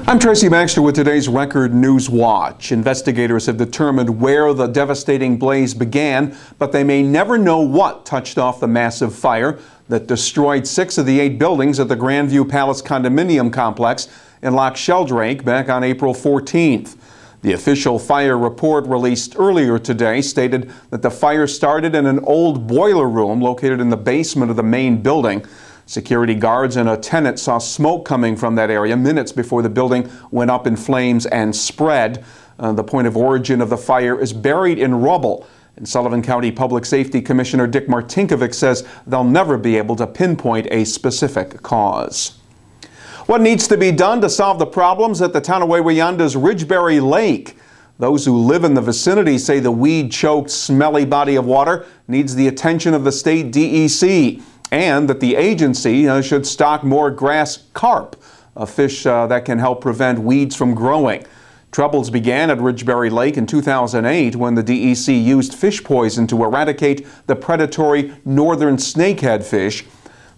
I'm Tracy Baxter with today's Record Newswatch. Investigators have determined where the devastating blaze began, but they may never know what touched off the massive fire that destroyed 6 of the 8 buildings at the Grandview Palace condominium complex in Loch Sheldrake back on April 14th. The official fire report released earlier today stated that the fire started in an old boiler room located in the basement of the main building. Security guards and a tenant saw smoke coming from that area minutes before the building went up in flames and spread. The point of origin of the fire is buried in rubble. And Sullivan County Public Safety Commissioner Dick Martinkovic says they'll never be able to pinpoint a specific cause. What needs to be done to solve the problems at the town of Wawayanda's Ridgebury Lake? Those who live in the vicinity say the weed-choked, smelly body of water needs the attention of the state DEC, and that the agency should stock more grass carp, a fish that can help prevent weeds from growing. Troubles began at Ridgebury Lake in 2008 when the DEC used fish poison to eradicate the predatory northern snakehead fish.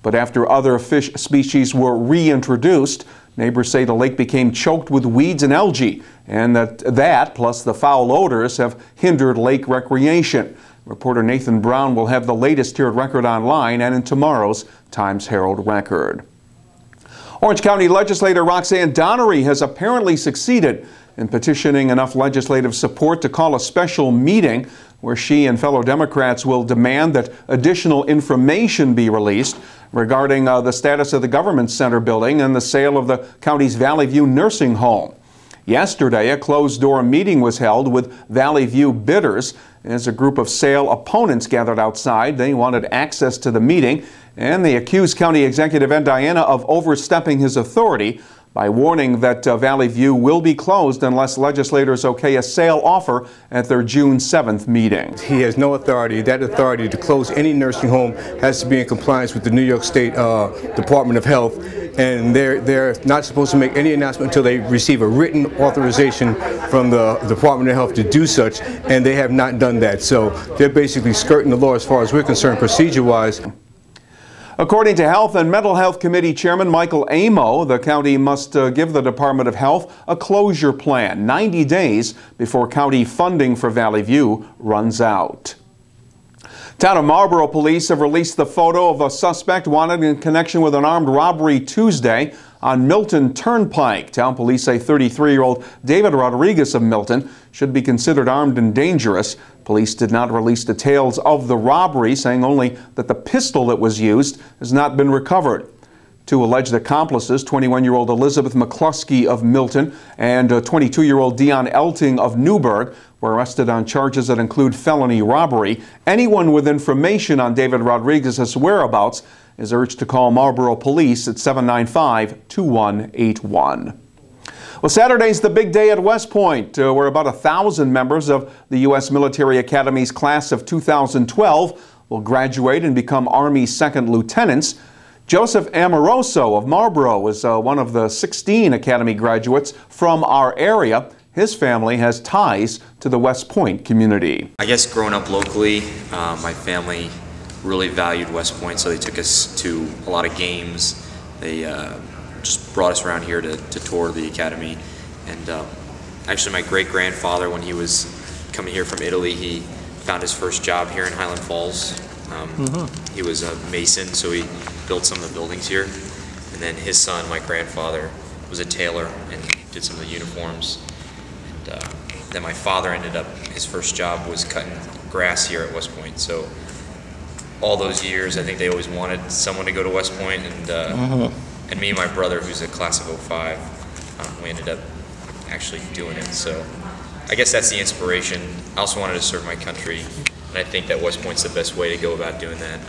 But after other fish species were reintroduced, neighbors say the lake became choked with weeds and algae, and that plus the foul odors have hindered lake recreation. Reporter Nathan Brown will have the latest here at Record Online and in tomorrow's Times-Herald Record. Orange County legislator Roxanne Donnery has apparently succeeded in petitioning enough legislative support to call a special meeting where she and fellow Democrats will demand that additional information be released regarding the status of the Government Center building and the sale of the county's Valley View nursing home. Yesterday, a closed-door meeting was held with Valley View bidders. As a group of sale opponents gathered outside, they wanted access to the meeting, and they accused County Executive Ed Diana of overstepping his authority by warning that Valley View will be closed unless legislators okay a sale offer at their June 7th meeting. He has no authority. That authority to close any nursing home has to be in compliance with the New York State Department of Health, and they're not supposed to make any announcement until they receive a written authorization from the Department of Health to do such, and they have not done that. So they're basically skirting the law as far as we're concerned, procedure-wise. According to Health and Mental Health Committee Chairman Michael Amo, the county must give the Department of Health a closure plan 90 days before county funding for Valley View runs out. Town of Marlboro police have released the photo of a suspect wanted in connection with an armed robbery Tuesday on Milton Turnpike. Town police say 33-year-old David Rodriguez of Milton should be considered armed and dangerous. Police did not release details of the robbery, saying only that the pistol that was used has not been recovered. 2 alleged accomplices, 21-year-old Elizabeth McCluskey of Milton and 22-year-old Dion Elting of Newburgh, were arrested on charges that include felony robbery. Anyone with information on David Rodriguez's whereabouts is urged to call Marlboro Police at 795-2181. Well, Saturday's the big day at West Point, where about 1,000 members of the U.S. Military Academy's class of 2012 will graduate and become Army second lieutenants. Joseph Amoroso of Marlboro is one of the 16 Academy graduates from our area. His family has ties to the West Point community. I guess growing up locally, my family really valued West Point, so they took us to a lot of games. They just brought us around here to tour the academy. And actually my great-grandfather, when he was coming here from Italy, he found his first job here in Highland Falls. He was a mason, so he built some of the buildings here. And then his son, my grandfather, was a tailor and did some of the uniforms. And then my father ended up, his first job was cutting grass here at West Point. So all those years, I think they always wanted someone to go to West Point, and me and my brother, who's a class of '05, we ended up actually doing it. So I guess that's the inspiration. I also wanted to serve my country, and I think that West Point's the best way to go about doing that.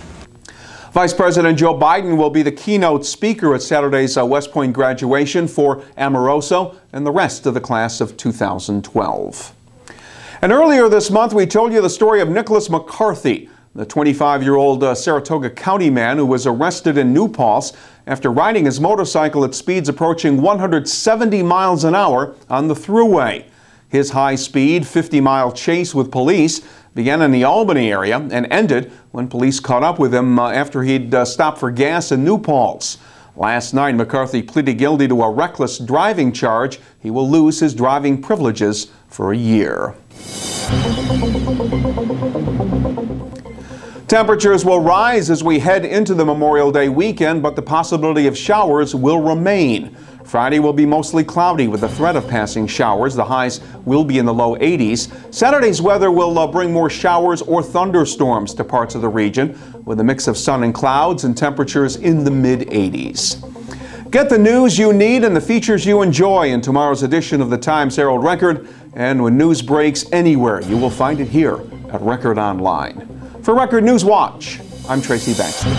Vice President Joe Biden will be the keynote speaker at Saturday's West Point graduation for Amoroso and the rest of the class of 2012. And earlier this month, we told you the story of Nicholas McCarthy, the 25-year-old Saratoga County man who was arrested in New Paltz after riding his motorcycle at speeds approaching 170 miles an hour on the Thruway. His high-speed, 50-mile chase with police began in the Albany area and ended when police caught up with him after he'd stopped for gas in New Paltz. Last night, McCarthy pleaded guilty to a reckless driving charge. He will lose his driving privileges for a year. Temperatures will rise as we head into the Memorial Day weekend, but the possibility of showers will remain. Friday will be mostly cloudy with the threat of passing showers. The highs will be in the low 80s. Saturday's weather will bring more showers or thunderstorms to parts of the region with a mix of sun and clouds and temperatures in the mid-80s. Get the news you need and the features you enjoy in tomorrow's edition of the Times-Herald Record. And when news breaks anywhere, you will find it here at Record Online. For Record Newswatch, I'm Tracy Baxter.